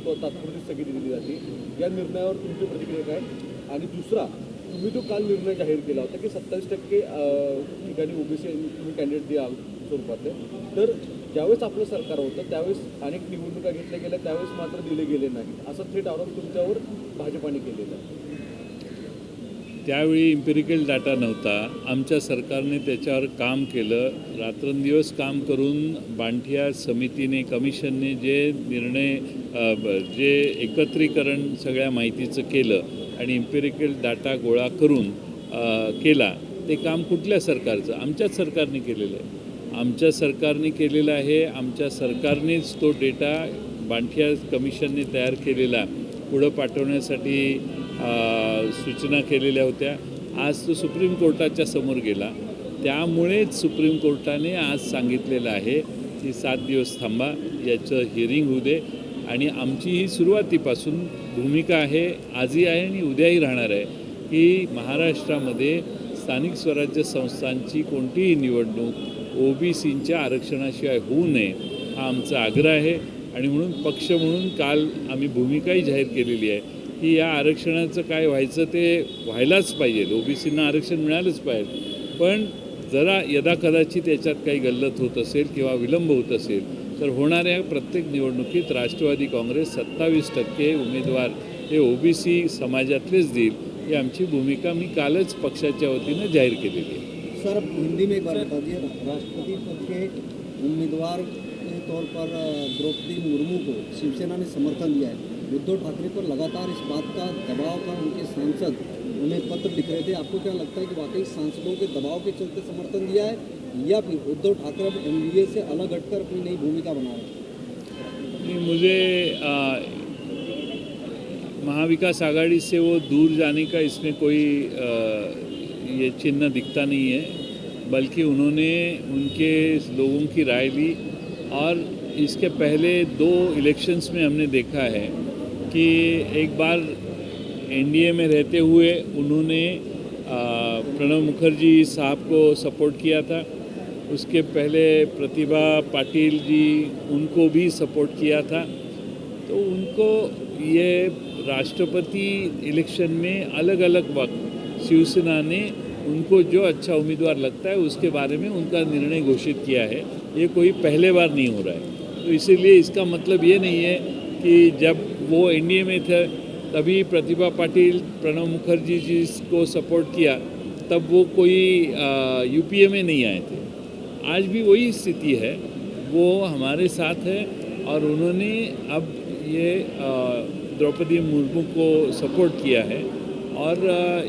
तात्पुरती स्थगिती दिली जाते, या निर्णयावर तुमची प्रतिक्रिया काय? आणि दुसरा, तुम्ही जो काल निर्णय जाहीर केला होता की 27% ठिकाणी ओबीसी तुम्ही कॅन्डिडेट द्या स्वरूपातले, तर ज्यावेळेस आपलं सरकार होतं त्यावेळेस अनेक निवडणुका घेतल्या गेल्या, त्यावेळेस मात्र दिले गेले नाही, असा थेट आरोप तुमच्यावर भाजपाने केलेला आहे. त्यावेळी इम्पेरिकल डाटा नव्हता. आमच्या सरकारने त्याच्यावर काम केलं, रात्रंदिवस काम करून बांठिया समितीने, कमिशनने जे निर्णय जे एकत्रीकरण सगळ्या माहितीचं केलं आणि इम्पेरिकल डाटा गोळा करून केला, ते काम कुठल्या सरकारचं? आमच्याच सरकारने केलेलं आहे. आमच्या सरकारने केलेलं आहे. आमच्या सरकारनेच तो डेटा बांठिया कमिशनने तयार केलेला पुढं पाठवण्यासाठी सूचना केलेल्या होत्या. आज तो सुप्रीम कोर्टाच्या समोर गेला. त्यामुळेच सुप्रीम कोर्टाने आज सांगितलेलं आहे की 7 दिवस थांबा, याचं हिअरिंग होऊ दे. आणि आमची ही सुरुवातीपासून भूमिका आहे, आजही आहे आणि उद्याही राहणार आहे, की महाराष्ट्रामध्ये स्थानिक स्वराज्य संस्थांची कोणतीही निवडणूक ओबीसींच्या आरक्षणाशिवाय होऊ नये, हा आमचा आग्रह आहे. आणि म्हणून पक्ष म्हणून काल आम्ही भूमिकाही जाहीर केलेली आहे की या आरक्षणाचं काय व्हायचं ते व्हायलाच पाहिजे, ओबीसींना आरक्षण मिळालंच पाहिजे. पण जरा यदाकदाचित याच्यात काही गल्लत होत असेल किंवा विलंब होत असेल तर होणाऱ्या प्रत्येक निवडणुकीत राष्ट्रवादी काँग्रेस 27% उमेदवार हे ओबीसी समाजातलेच देईल, ही आमची भूमिका मी कालच पक्षाच्या वतीनं जाहीर केलेली आहे. सर, अब हिंदी में एक बार बता दिए, राष्ट्रपति पद के उम्मीदवार के तौर पर द्रौपदी मुर्मू को शिवसेना ने समर्थन दिया है। उद्धव ठाकरे पर लगातार इस बात का दबाव था, उनके सांसद उन्हें पत्र लिख रहे थे। आपको क्या लगता है कि वाकई सांसदों के दबाव के चलते समर्थन दिया है, या फिर उद्धव ठाकरे अब एनडीए से अलग हटकर अपनी नई भूमिका बना रहे हैं? मुझे महाविकास आघाड़ी से वो दूर जाने का इसमें कोई ये चिन्ह दिखता नहीं है, बल्कि उन्होंने उनके लोगों की राय ली। और इसके पहले 2 इलेक्शंस में हमने देखा है कि एक बार एनडीए में रहते हुए उन्होंने प्रणब मुखर्जी साहब को सपोर्ट किया था, उसके पहले प्रतिभा पाटिल जी, उनको भी सपोर्ट किया था। तो उनको ये राष्ट्रपति इलेक्शन में अलग अलग वक्त शिवसेना ने उनको जो अच्छा उम्मीदवार लगता है उसके बारे में उनका निर्णय घोषित किया है। ये कोई पहले बार नहीं हो रहा है। तो इसीलिए इसका मतलब ये नहीं है कि जब वो एनडीए में थे तभी प्रतिभा पाटिल, प्रणब मुखर्जी जी को सपोर्ट किया, तब वो कोई यूपीए में नहीं आए थे। आज भी वही स्थिति है, वो हमारे साथ है और उन्होंने अब ये द्रौपदी मुर्मू को सपोर्ट किया है। और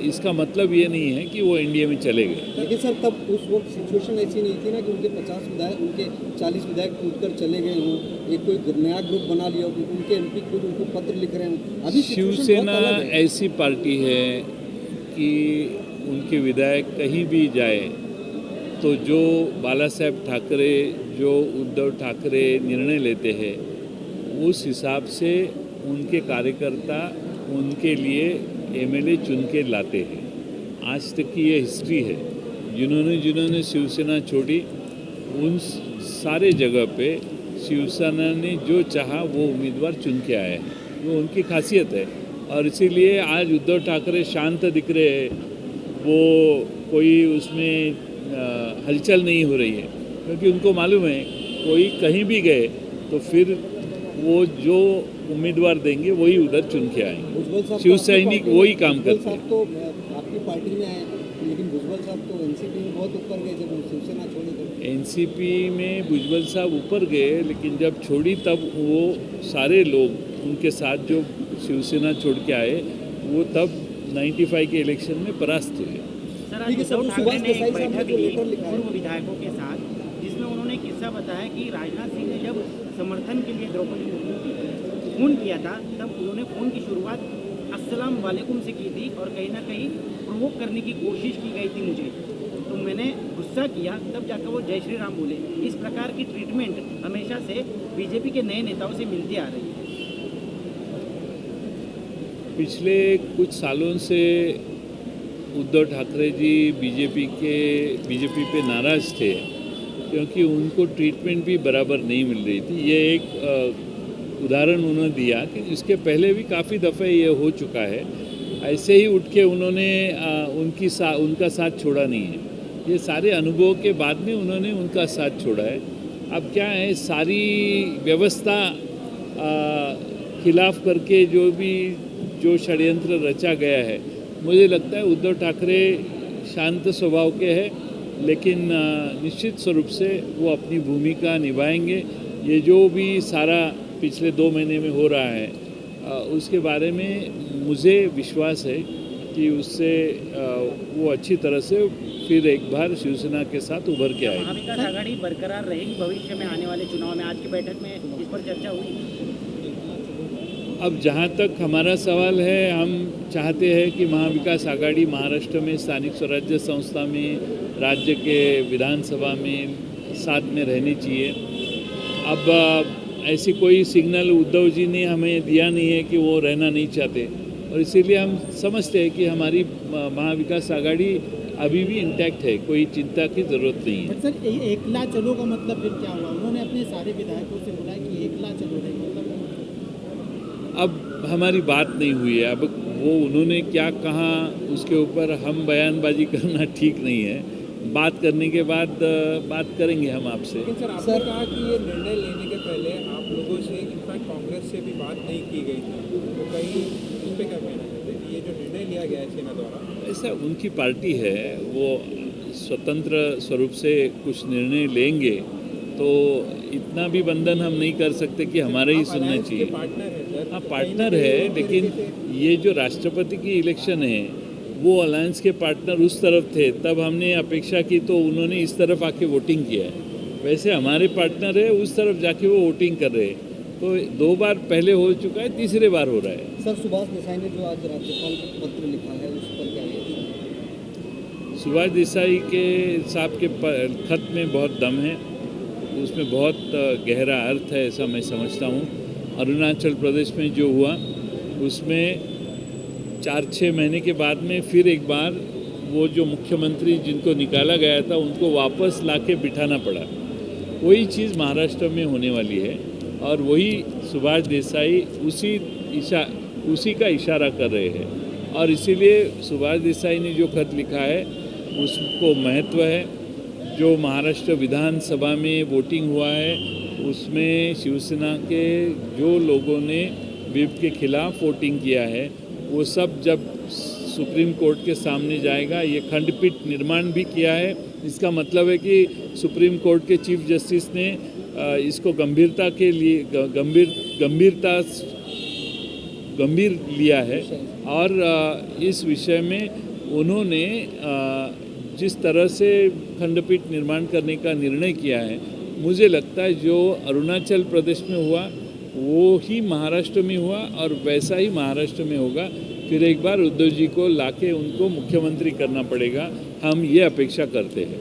इसका मतलब ये नहीं है कि वो एनडीए में चले गए। लेकिन सर, तब उस वक्त सिचुएशन ऐसी नहीं थी ना कि उनके 50 विधायक, उनके 40 विधायक कूदकर चले गए हों, एक कोई नया ग्रुप बना लिया हो, उनके एमपी खुद उनको पत्र लिख रहे हैं। अभी शिवसेना ऐसी पार्टी है कि उनके विधायक कहीं भी जाए तो जो बाला साहेब ठाकरे, जो उद्धव ठाकरे निर्णय लेते हैं, उस हिसाब से उनके कार्यकर्ता उनके लिए एमएलए चुन के लाते हैं। आज तक की ये हिस्ट्री है। जिन्होंने शिवसेना छोड़ी, उन सारे जगह पे शिवसेना ने जो चाहा वो उम्मीदवार चुन के आए हैं, वो उनकी खासियत है। और इसीलिए आज उद्धव ठाकरे शांत दिख रहे हैं, वो कोई उसमें हलचल नहीं हो रही है, क्योंकि उनको मालूम है कोई कहीं भी गए तो फिर वो जो उम्मीदवार देंगे वही उधर चुन के आएंगे। शिव सैनिक वही काम करते हैं। तो आपकी पार्टी में आए, लेकिन भुजबल साहब तो एनसीपी में बहुत ऊपर गए जब शिवसेना छोड़ी। तो एनसीपी में भुजबल साहब ऊपर गए, लेकिन जब छोड़ी तब वो सारे लोग उनके साथ जो शिवसेना छोड़ के आए, वो तब 95 के इलेक्शन में परास्त हुए। सर, आज उद्धव ठाकरे ने एक बैठक ली पूर्व विधायकों के साथ, जिसमें उन्होंने किस्सा बताया कि राजनाथ सिंह ने जब समर्थन के लिए द्रौपदी मुर्मू की फ़ोन किया था, तब उन्होंने फ़ोन की शुरुआत अस्सलाम वालेकुम से की थी और कहीं ना कहीं प्रोवोक करने की कोशिश की गई थी मुझे, तो मैंने गुस्सा किया, तब जाकर वो जय श्री राम बोले। इस प्रकार की ट्रीटमेंट हमेशा से बीजेपी के नए नेताओं से मिलती आ रही है। पिछले कुछ सालों से उद्धव ठाकरे जी बीजेपी पे नाराज़ थे, क्योंकि उनको ट्रीटमेंट भी बराबर नहीं मिल रही थी। ये एक उदाहरण उन्होंने दिया कि इसके पहले भी काफ़ी दफ़े ये हो चुका है। ऐसे ही उठ के उन्होंने उनका साथ छोड़ा नहीं है। ये सारे अनुभव के बाद में उन्होंने उनका साथ छोड़ा है। अब क्या है, सारी व्यवस्था खिलाफ करके जो षड्यंत्र रचा गया है, मुझे लगता है उद्धव ठाकरे शांत स्वभाव के हैं, लेकिन निश्चित स्वरूप से वो अपनी भूमिका निभाएंगे। ये जो भी सारा पिछले 2 महीने में हो रहा है, उसके बारे में मुझे विश्वास है कि उससे वो अच्छी तरह से फिर एक बार शिवसेना के साथ उभर के आएगी। महाविकास आघाड़ी बरकरार रहेगी भविष्य में आने वाले चुनाव में? आज की बैठक में इस पर चर्चा हुई। अब जहाँ तक हमारा सवाल है, हम चाहते हैं कि महाविकास आघाड़ी महाराष्ट्र में स्थानिक स्वराज्य संस्था में, राज्य के विधानसभा में साथ में रहनी चाहिए। अब ऐसी कोई सिग्नल उद्धव जी ने हमें दिया नहीं है कि वो रहना नहीं चाहते, और इसीलिए हम समझते हैं कि हमारी महाविकास आघाड़ी अभी भी इंटैक्ट है, कोई चिंता की ज़रूरत नहीं है। सर, एकला चलो का मतलब फिर क्या हुआ? उन्होंने अपने सारे विधायकों से बोला कि एकला चलो है, मतलब अब हमारी बात नहीं हुई है। अब वो उन्होंने क्या कहा उसके ऊपर हम बयानबाजी करना ठीक नहीं है। बात करने के बाद बात करेंगे हम आपसे। लेकिन सर, आपने कहा कि ये निर्णय लेने के पहले आप लोगों से, इनफैक्ट कांग्रेस से भी बात नहीं की गई थी, तो कहीं इस पर क्या कहना चाहते हैं? ये जो निर्णय लिया गया है सेना द्वारा, ऐसा उनकी पार्टी है, वो स्वतंत्र स्वरूप से कुछ निर्णय लेंगे, तो इतना भी बंधन हम नहीं कर सकते कि हमारे ही सुनना चाहिए। पार्टनर है सर। हाँ, पार्टनर है, लेकिन ये जो राष्ट्रपति की इलेक्शन है, वो अलायंस के पार्टनर उस तरफ थे, तब हमने अपेक्षा की तो उन्होंने इस तरफ आके वोटिंग किया है। वैसे हमारे पार्टनर है, उस तरफ जाके वो वोटिंग कर रहे हैं। तो 2 बार पहले हो चुका है, तीसरे बार हो रहा है। सर, सुभाष देसाई ने जो आज राज्यपाल को पत्र लिखा है, उस पर क्या है? सुभाष देसाई के साहब के खत में बहुत दम है, उसमें बहुत गहरा अर्थ है, ऐसा मैं समझता हूँ। अरुणाचल प्रदेश में जो हुआ, उसमें 4-6 महीने के बाद में फिर एक बार वो जो मुख्यमंत्री जिनको निकाला गया था, उनको वापस लाके बिठाना पड़ा। वही चीज़ महाराष्ट्र में होने वाली है, और वही सुभाष देसाई उसी का इशारा कर रहे हैं। और इसीलिए सुभाष देसाई ने जो खत लिखा है उसको महत्व है। जो महाराष्ट्र विधानसभा में वोटिंग हुआ है, उसमें शिवसेना के जो लोगों ने विप के खिलाफ वोटिंग किया है, वो सब जब सुप्रीम कोर्ट के सामने जाएगा। ये खंडपीठ निर्माण भी किया है, इसका मतलब है कि सुप्रीम कोर्ट के चीफ जस्टिस ने इसको गंभीर लिया है, और इस विषय में उन्होंने जिस तरह से खंडपीठ निर्माण करने का निर्णय किया है, मुझे लगता है जो अरुणाचल प्रदेश में हुआ वो ही महाराष्ट्र में हुआ, और वैसा ही महाराष्ट्र में होगा। फिर एक बार उद्धव जी को लाके उनको मुख्यमंत्री करना पड़ेगा, हम ये अपेक्षा करते हैं।